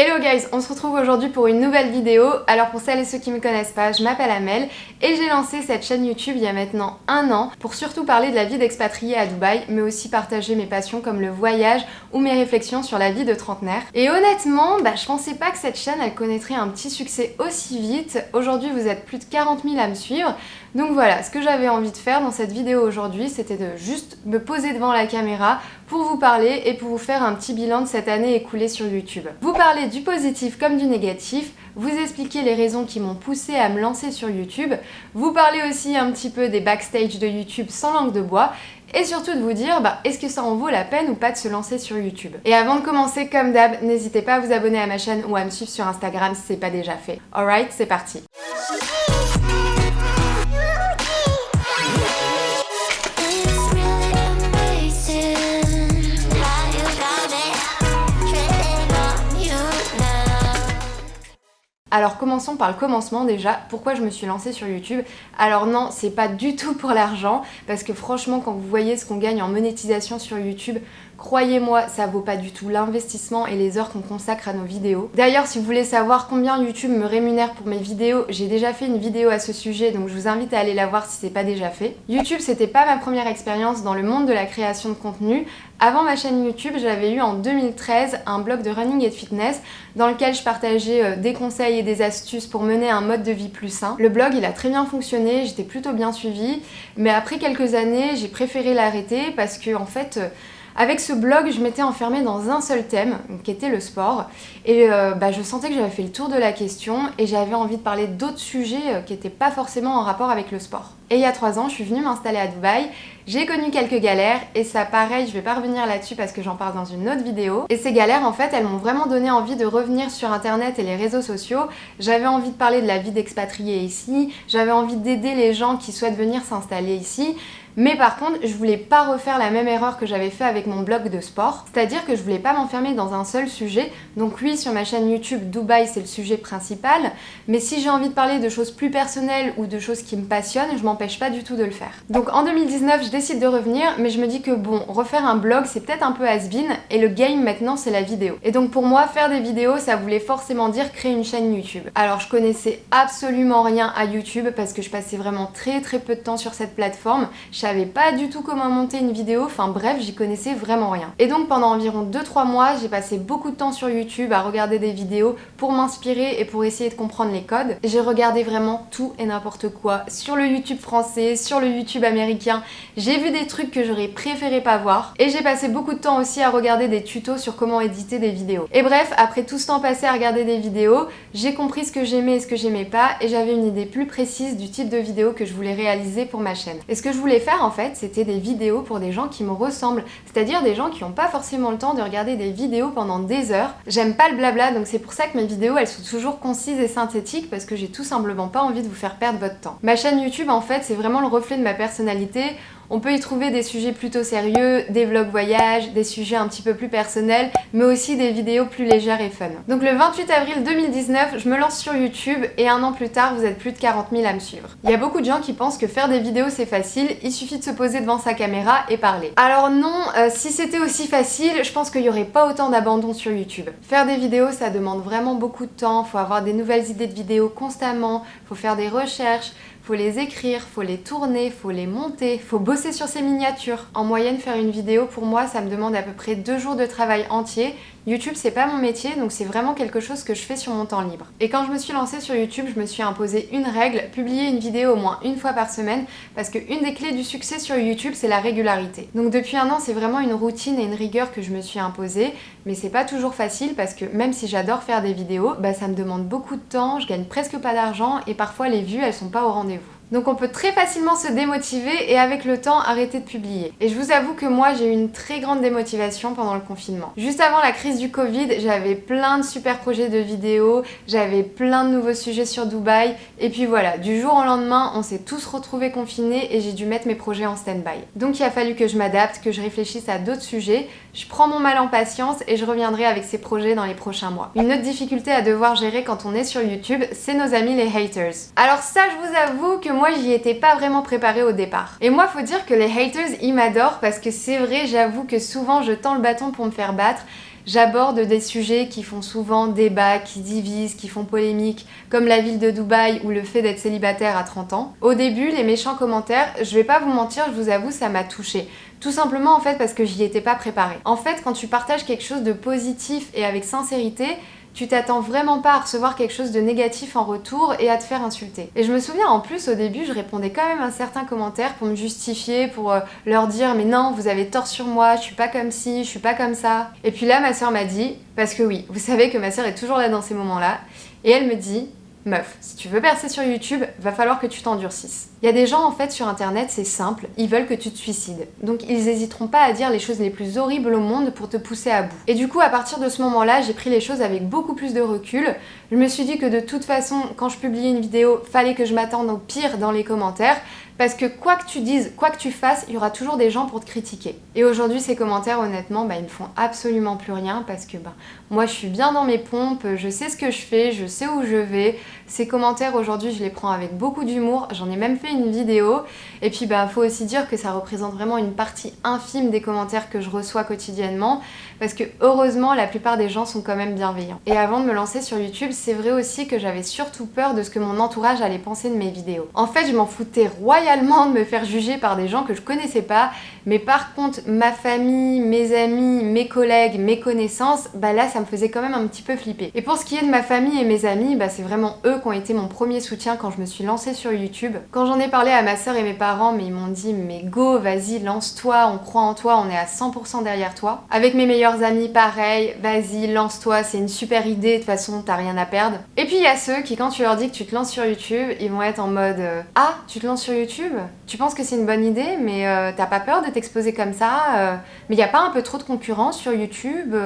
Hello guys, on se retrouve aujourd'hui pour une nouvelle vidéo. Alors pour celles et ceux qui me connaissent pas, je m'appelle Amel et j'ai lancé cette chaîne YouTube il y a maintenant 1 an pour surtout parler de la vie d'expatrié à Dubaï, mais aussi partager mes passions comme le voyage ou mes réflexions sur la vie de trentenaire. Et honnêtement, je pensais pas que cette chaîne elle connaîtrait un petit succès aussi vite. Aujourd'hui vous êtes plus de 40 000 à me suivre. Donc voilà, ce que j'avais envie de faire dans cette vidéo aujourd'hui, c'était de juste me poser devant la caméra pour vous parler et pour vous faire un petit bilan de cette année écoulée sur YouTube. Vous parler du positif comme du négatif, vous expliquer les raisons qui m'ont poussé à me lancer sur YouTube, vous parler aussi un petit peu des backstage de YouTube sans langue de bois, et surtout de vous dire, est-ce que ça en vaut la peine ou pas de se lancer sur YouTube. Et avant de commencer, comme d'hab, n'hésitez pas à vous abonner à ma chaîne ou à me suivre sur Instagram si c'est pas déjà fait. Alright, c'est parti. Alors commençons par le commencement déjà, pourquoi je me suis lancée sur YouTube. Alors non, c'est pas du tout pour l'argent, parce que franchement quand vous voyez ce qu'on gagne en monétisation sur YouTube, croyez-moi, ça vaut pas du tout l'investissement et les heures qu'on consacre à nos vidéos. D'ailleurs, si vous voulez savoir combien YouTube me rémunère pour mes vidéos, j'ai déjà fait une vidéo à ce sujet, donc je vous invite à aller la voir si c'est pas déjà fait. YouTube, c'était pas ma première expérience dans le monde de la création de contenu. Avant ma chaîne YouTube, j'avais eu en 2013 un blog de running et de fitness dans lequel je partageais des conseils et des astuces pour mener un mode de vie plus sain. Le blog, il a très bien fonctionné, j'étais plutôt bien suivie, mais après quelques années, j'ai préféré l'arrêter parce que en fait, avec ce blog, je m'étais enfermée dans un seul thème, qui était le sport, et je sentais que j'avais fait le tour de la question et j'avais envie de parler d'autres sujets qui n'étaient pas forcément en rapport avec le sport. Et il y a 3 ans, je suis venue m'installer à Dubaï, j'ai connu quelques galères, et ça pareil, je vais pas revenir là-dessus parce que j'en parle dans une autre vidéo. Et ces galères, en fait, elles m'ont vraiment donné envie de revenir sur internet et les réseaux sociaux. J'avais envie de parler de la vie d'expatrié ici, j'avais envie d'aider les gens qui souhaitent venir s'installer ici. Mais par contre, je voulais pas refaire la même erreur que j'avais fait avec mon blog de sport, c'est-à-dire que je voulais pas m'enfermer dans un seul sujet. Donc oui, sur ma chaîne YouTube, Dubaï, c'est le sujet principal, mais si j'ai envie de parler de choses plus personnelles ou de choses qui me passionnent, je m'empêche pas du tout de le faire. Donc en 2019, je décide de revenir, mais je me dis que bon, refaire un blog, c'est peut-être un peu has-been, et le game maintenant, c'est la vidéo. Et donc pour moi, faire des vidéos, ça voulait forcément dire créer une chaîne YouTube. Alors je connaissais absolument rien à YouTube parce que je passais vraiment très peu de temps sur cette plateforme. Je savais pas du tout comment monter une vidéo, enfin bref, j'y connaissais vraiment rien. Et donc pendant environ 2-3 mois, j'ai passé beaucoup de temps sur YouTube à regarder des vidéos pour m'inspirer et pour essayer de comprendre les codes. J'ai regardé vraiment tout et n'importe quoi sur le YouTube français, sur le YouTube américain. J'ai vu des trucs que j'aurais préféré pas voir et j'ai passé beaucoup de temps aussi à regarder des tutos sur comment éditer des vidéos. Et bref, après tout ce temps passé à regarder des vidéos, j'ai compris ce que j'aimais et ce que j'aimais pas et j'avais une idée plus précise du type de vidéo que je voulais réaliser pour ma chaîne. Et ce que je voulais faire en fait, c'était des vidéos pour des gens qui me ressemblent, c'est-à-dire des gens qui n'ont pas forcément le temps de regarder des vidéos pendant des heures. J'aime pas le blabla, donc c'est pour ça que mes vidéos elles sont toujours concises et synthétiques parce que j'ai tout simplement pas envie de vous faire perdre votre temps. Ma chaîne YouTube en fait, c'est vraiment le reflet de ma personnalité. On peut y trouver des sujets plutôt sérieux, des vlogs voyages, des sujets un petit peu plus personnels, mais aussi des vidéos plus légères et fun. Donc le 28 avril 2019, je me lance sur YouTube et 1 an plus tard, vous êtes plus de 40 000 à me suivre. Il y a beaucoup de gens qui pensent que faire des vidéos c'est facile, il suffit de se poser devant sa caméra et parler. Alors non, si c'était aussi facile, je pense qu'il n'y aurait pas autant d'abandon sur YouTube. Faire des vidéos, ça demande vraiment beaucoup de temps, faut avoir des nouvelles idées de vidéos constamment, faut faire des recherches, faut les écrire, faut les tourner, faut les monter, faut bosser sur ses miniatures. En moyenne, faire une vidéo, pour moi, ça me demande à peu près 2 jours de travail entier. YouTube, c'est pas mon métier, donc c'est vraiment quelque chose que je fais sur mon temps libre. Et quand je me suis lancée sur YouTube, je me suis imposé une règle, publier une vidéo au moins 1 fois par semaine, parce qu'une des clés du succès sur YouTube, c'est la régularité. Donc depuis 1 an, c'est vraiment une routine et une rigueur que je me suis imposée, mais c'est pas toujours facile parce que même si j'adore faire des vidéos, ça me demande beaucoup de temps, je gagne presque pas d'argent et parfois les vues, elles sont pas au rendez-vous. Donc on peut très facilement se démotiver et avec le temps arrêter de publier. Et je vous avoue que moi j'ai eu une très grande démotivation pendant le confinement. Juste avant la crise du Covid, j'avais plein de super projets de vidéos, j'avais plein de nouveaux sujets sur Dubaï et puis voilà, du jour au lendemain on s'est tous retrouvés confinés et j'ai dû mettre mes projets en stand-by. Donc il a fallu que je m'adapte, que je réfléchisse à d'autres sujets, je prends mon mal en patience et je reviendrai avec ces projets dans les prochains mois. Une autre difficulté à devoir gérer quand on est sur YouTube, c'est nos amis les haters. Alors ça je vous avoue que moi j'y étais pas vraiment préparée au départ. Et moi faut dire que les haters ils m'adorent parce que c'est vrai, j'avoue que souvent je tends le bâton pour me faire battre. J'aborde des sujets qui font souvent débat, qui divisent, qui font polémique, comme la ville de Dubaï ou le fait d'être célibataire à 30 ans. Au début, les méchants commentaires, je vais pas vous mentir, je vous avoue, ça m'a touchée. Tout simplement en fait parce que j'y étais pas préparée. En fait, quand tu partages quelque chose de positif et avec sincérité, tu t'attends vraiment pas à recevoir quelque chose de négatif en retour et à te faire insulter. Et je me souviens en plus au début, je répondais quand même à certains commentaires pour me justifier, pour leur dire mais non, vous avez tort sur moi, je suis pas comme ci, je suis pas comme ça. Et puis là, ma soeur m'a dit, parce que oui, vous savez que ma soeur est toujours là dans ces moments-là, et elle me dit, meuf, si tu veux percer sur YouTube, va falloir que tu t'endurcisses. Il y a des gens en fait sur internet, c'est simple, ils veulent que tu te suicides. Donc ils hésiteront pas à dire les choses les plus horribles au monde pour te pousser à bout. Et du coup, à partir de ce moment-là, j'ai pris les choses avec beaucoup plus de recul. Je me suis dit que de toute façon, quand je publiais une vidéo, fallait que je m'attende au pire dans les commentaires. Parce que quoi que tu dises, quoi que tu fasses, il y aura toujours des gens pour te critiquer. Et aujourd'hui, ces commentaires, honnêtement, ils ne font absolument plus rien parce que moi, je suis bien dans mes pompes, je sais ce que je fais, je sais où je vais. Ces commentaires, aujourd'hui, je les prends avec beaucoup d'humour. J'en ai même fait une vidéo. Et puis, faut aussi dire que ça représente vraiment une partie infime des commentaires que je reçois quotidiennement. Parce que, heureusement, la plupart des gens sont quand même bienveillants. Et avant de me lancer sur YouTube, c'est vrai aussi que j'avais surtout peur de ce que mon entourage allait penser de mes vidéos. En fait, je m'en foutais royalement de me faire juger par des gens que je connaissais pas, mais par contre ma famille, mes amis, mes collègues, mes connaissances, là ça me faisait quand même un petit peu flipper. Et pour ce qui est de ma famille et mes amis, c'est vraiment eux qui ont été mon premier soutien quand je me suis lancée sur YouTube. Quand j'en ai parlé à ma soeur et mes parents, mais ils m'ont dit mais go, vas-y, lance-toi, on croit en toi, on est à 100% derrière toi. Avec mes meilleurs amis, pareil, vas-y, lance-toi, c'est une super idée, de toute façon t'as rien à perdre. Et puis il y a ceux qui quand tu leur dis que tu te lances sur YouTube, ils vont être en mode ah, tu te lances sur YouTube? Tu penses que c'est une bonne idée, mais t'as pas peur de t'exposer comme ça? Mais y a pas un peu trop de concurrence sur YouTube?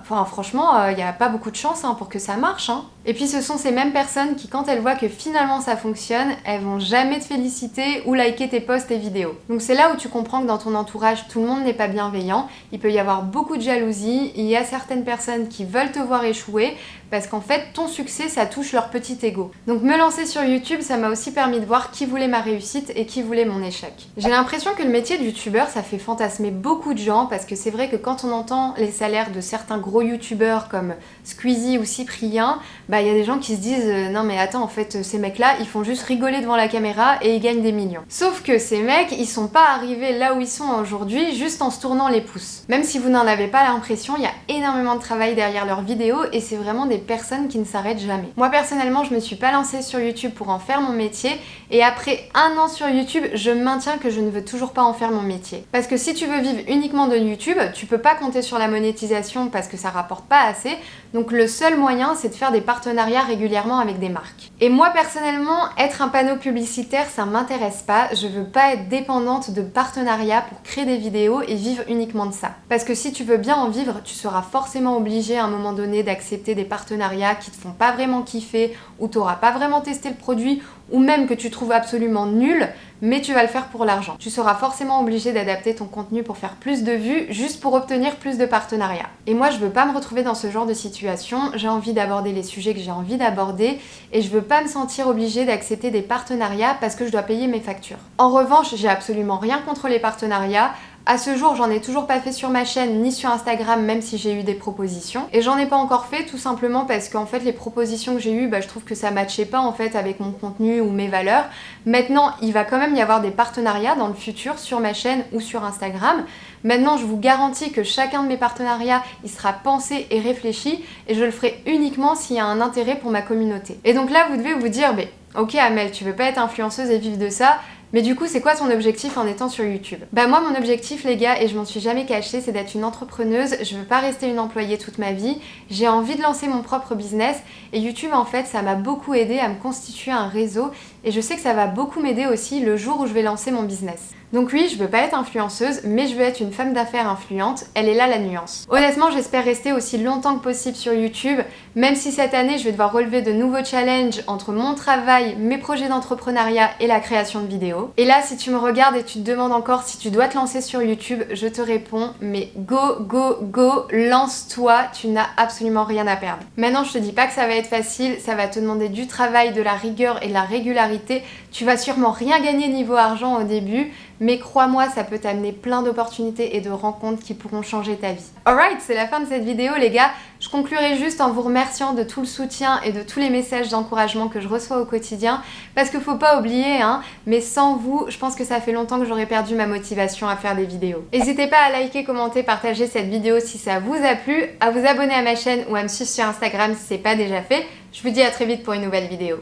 Enfin, franchement, il n'y a pas beaucoup de chance pour que ça marche. Et puis ce sont ces mêmes personnes qui, quand elles voient que finalement ça fonctionne, elles vont jamais te féliciter ou liker tes posts et vidéos. Donc c'est là où tu comprends que dans ton entourage, tout le monde n'est pas bienveillant. Il peut y avoir beaucoup de jalousie. Il y a certaines personnes qui veulent te voir échouer parce qu'en fait, ton succès, ça touche leur petit ego. Donc me lancer sur YouTube, ça m'a aussi permis de voir qui voulait ma réussite et qui voulait mon échec. J'ai l'impression que le métier de youtubeur, ça fait fantasmer beaucoup de gens parce que c'est vrai que quand on entend les salaires de certains gros youtubeurs comme Squeezie ou Cyprien, il y a des gens qui se disent non mais attends, en fait ces mecs là ils font juste rigoler devant la caméra et ils gagnent des millions. Sauf que ces mecs ils sont pas arrivés là où ils sont aujourd'hui juste en se tournant les pouces. Même si vous n'en avez pas l'impression, il y a énormément de travail derrière leurs vidéos et c'est vraiment des personnes qui ne s'arrêtent jamais. Moi personnellement je me suis pas lancée sur YouTube pour en faire mon métier et après 1 an sur YouTube je maintiens que je ne veux toujours pas en faire mon métier. Parce que si tu veux vivre uniquement de YouTube, tu peux pas compter sur la monétisation parce que ça rapporte pas assez, donc le seul moyen c'est de faire des partenariats régulièrement avec des marques. Et moi personnellement, être un panneau publicitaire ça m'intéresse pas, je veux pas être dépendante de partenariats pour créer des vidéos et vivre uniquement de ça. Parce que si tu veux bien en vivre, tu seras forcément obligé à un moment donné d'accepter des partenariats qui te font pas vraiment kiffer, ou t'auras pas vraiment testé le produit, ou même que tu trouves absolument nul, mais tu vas le faire pour l'argent. Tu seras forcément obligé d'adapter ton contenu pour faire plus de vues, juste pour obtenir plus de partenariats. Et moi, je veux pas me retrouver dans ce genre de situation, j'ai envie d'aborder les sujets que j'ai envie d'aborder, et je veux pas me sentir obligée d'accepter des partenariats parce que je dois payer mes factures. En revanche, j'ai absolument rien contre les partenariats. À ce jour, j'en ai toujours pas fait sur ma chaîne ni sur Instagram, même si j'ai eu des propositions. Et j'en ai pas encore fait tout simplement parce qu'en fait les propositions que j'ai eues, je trouve que ça matchait pas en fait avec mon contenu ou mes valeurs. Maintenant, il va quand même y avoir des partenariats dans le futur sur ma chaîne ou sur Instagram. Maintenant, je vous garantis que chacun de mes partenariats, il sera pensé et réfléchi et je le ferai uniquement s'il y a un intérêt pour ma communauté. Et donc là, vous devez vous dire, ok Amel, tu veux pas être influenceuse et vivre de ça, mais du coup, c'est quoi ton objectif en étant sur YouTube? Moi, mon objectif, les gars, et je m'en suis jamais cachée, c'est d'être une entrepreneuse. Je veux pas rester une employée toute ma vie. J'ai envie de lancer mon propre business. Et YouTube, en fait, ça m'a beaucoup aidé à me constituer un réseau. Et je sais que ça va beaucoup m'aider aussi le jour où je vais lancer mon business. Donc oui, je veux pas être influenceuse, mais je veux être une femme d'affaires influente. Elle est là la nuance. Honnêtement, j'espère rester aussi longtemps que possible sur YouTube, même si cette année, je vais devoir relever de nouveaux challenges entre mon travail, mes projets d'entrepreneuriat et la création de vidéos. Et là, si tu me regardes et tu te demandes encore si tu dois te lancer sur YouTube, je te réponds, mais go, go, go, lance-toi, tu n'as absolument rien à perdre. Maintenant, je te dis pas que ça va être facile, ça va te demander du travail, de la rigueur et de la régularité popularité. Tu vas sûrement rien gagner niveau argent au début, mais crois-moi, ça peut t'amener plein d'opportunités et de rencontres qui pourront changer ta vie. Alright, c'est la fin de cette vidéo les gars. Je conclurai juste en vous remerciant de tout le soutien et de tous les messages d'encouragement que je reçois au quotidien, parce qu'il faut pas oublier, mais sans vous, je pense que ça fait longtemps que j'aurais perdu ma motivation à faire des vidéos. N'hésitez pas à liker, commenter, partager cette vidéo si ça vous a plu, à vous abonner à ma chaîne ou à me suivre sur Instagram si c'est pas déjà fait. Je vous dis à très vite pour une nouvelle vidéo.